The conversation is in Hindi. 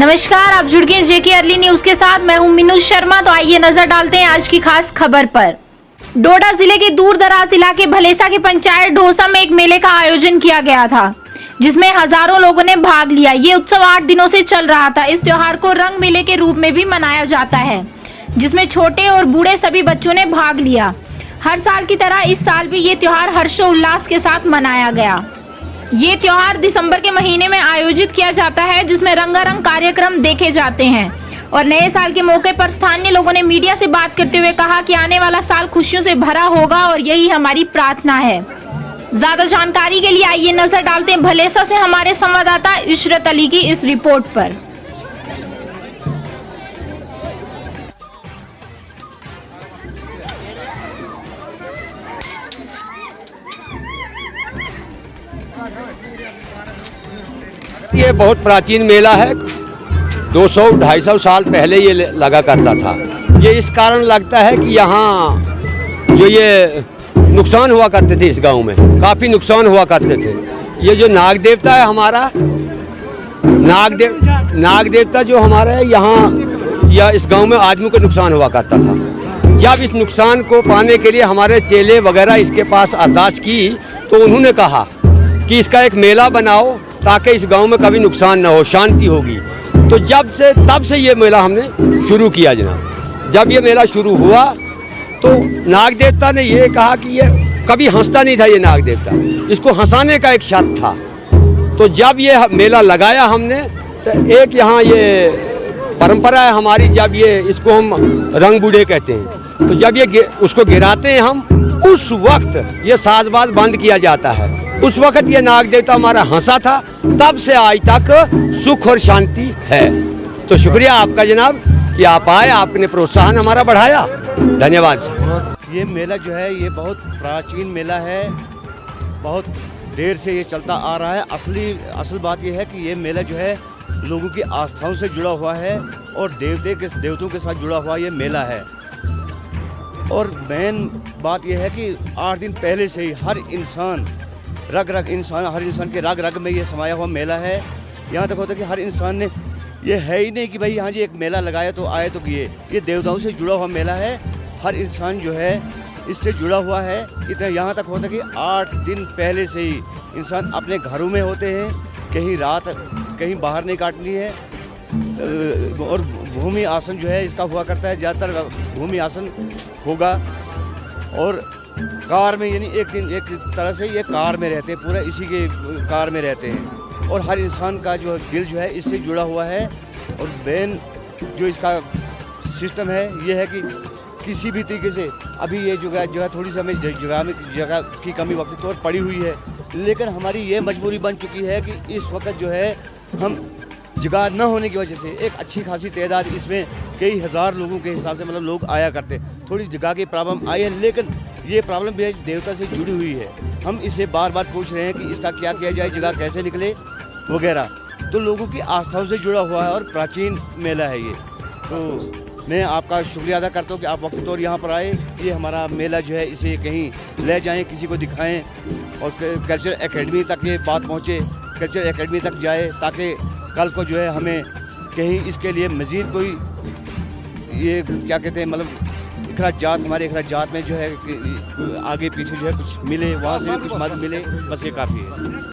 नमस्कार, आप जुड़ गए जेके अर्ली न्यूज के साथ। मैं हूं मीनू शर्मा। तो आइए नजर डालते हैं आज की खास खबर पर। डोडा जिले के दूर दराज इलाके भलेसा के पंचायत ढोसा में एक मेले का आयोजन किया गया था, जिसमें हजारों लोगों ने भाग लिया। ये उत्सव 8 दिनों से चल रहा था। इस त्योहार को रंग मेले के रूप में भी मनाया जाता है, जिसमें छोटे और बूढ़े सभी बच्चों ने भाग लिया। हर साल की तरह इस साल भी ये त्योहार हर्षोल्लास के साथ मनाया गया। ये त्योहार दिसंबर के महीने में आयोजित किया जाता है, जिसमें रंगारंग कार्यक्रम देखे जाते हैं। और नए साल के मौके पर स्थानीय लोगों ने मीडिया से बात करते हुए कहा कि आने वाला साल खुशियों से भरा होगा और यही हमारी प्रार्थना है। ज्यादा जानकारी के लिए आइए नजर डालते हैं भलेसा से हमारे संवाददाता इशरत अली की इस रिपोर्ट पर। ये बहुत प्राचीन मेला है। 200-250 साल पहले ये लगा करता था। ये इस कारण लगता है कि यहाँ जो ये नुकसान हुआ करते थे, इस गांव में काफ़ी नुकसान हुआ करते थे। ये जो नाग देवता है हमारा, नाग देवता जो हमारा है यहाँ या इस गांव में आदमी को नुकसान हुआ करता था। जब इस नुकसान को पाने के लिए हमारे चेले वगैरह इसके पास अरदास की, तो उन्होंने कहा कि इसका एक मेला बनाओ ताकि इस गांव में कभी नुकसान न हो, शांति होगी। तो तब से ये मेला हमने शुरू किया जनाब। जब ये मेला शुरू हुआ तो नाग देवता ने ये कहा कि ये कभी हंसता नहीं था, ये नाग देवता, इसको हंसाने का एक शर्त था। तो जब ये मेला लगाया हमने, तो एक यहाँ ये परंपरा है हमारी, जब ये इसको हम रंग बूढ़े कहते हैं, तो जब ये उसको गिराते हैं हम, उस वक्त ये साजबाज बंद किया जाता है। उस वक्त ये नाग देवता हमारा हंसा था, तब से आज तक सुख और शांति है। तो शुक्रिया आपका जनाब कि आप आए, आपने प्रोत्साहन हमारा बढ़ाया। धन्यवाद सर। ये मेला जो है ये बहुत प्राचीन मेला है, बहुत देर से ये चलता आ रहा है। असल बात ये है कि ये मेला जो है लोगों की आस्थाओं से जुड़ा हुआ है और देवतों के साथ जुड़ा हुआ ये मेला है। और मेन बात यह है कि 8 दिन पहले से ही हर इंसान हर इंसान के रग रग में ये समाया हुआ मेला है। यहाँ तक होता है कि हर इंसान ने, ये है ही नहीं कि भाई यहाँ जी एक मेला लगाया तो आए तो किए। ये देवताओं से जुड़ा हुआ मेला है। हर इंसान जो है इससे जुड़ा हुआ है। इतना यहाँ तक होता है कि 8 दिन पहले से ही इंसान अपने घरों में होते हैं, कहीं रात कहीं बाहर नहीं काटनी है। और भूमि आसन जो है इसका हुआ करता है, ज़्यादातर भूमि आसन होगा। और कार में, यानी एक तरह से ये कार में रहते हैं, पूरा इसी के कार में रहते हैं। और हर इंसान का जो दिल जो है इससे जुड़ा हुआ है। और मेन जो इसका सिस्टम है ये है कि किसी भी तरीके से, अभी ये जगह थोड़ी सी हमें जगह की कमी वक्त तौर पड़ी हुई है, लेकिन हमारी ये मजबूरी बन चुकी है कि इस वक्त जो है हम जगह न होने की वजह से एक अच्छी खासी तादाद, इसमें कई हज़ार लोगों के हिसाब से मतलब लोग आया करते, थोड़ी जगह की प्रॉब्लम आई है। लेकिन ये प्रॉब्लम भी देवता से जुड़ी हुई है। हम इसे बार बार पूछ रहे हैं कि इसका क्या किया जाए, जगह कैसे निकले वगैरह। तो लोगों की आस्थाओं से जुड़ा हुआ है और प्राचीन मेला है ये। तो मैं आपका शुक्रिया अदा करता हूँ कि आप वक्त तौर यहाँ पर आए। ये हमारा मेला जो है इसे कहीं ले जाएँ, किसी को दिखाएँ और कल्चर एकेडमी तक ये बात पहुँचे, कल्चर एकेडमी तक जाए, ताकि कल को जो है हमें कहीं इसके लिए मज़ीद कोई ये क्या कहते हैं, मतलब हमारे अखराजात में जो है आगे पीछे जो है कुछ मिले, वहाँ से कुछ मदद मिले, बस ये काफ़ी है।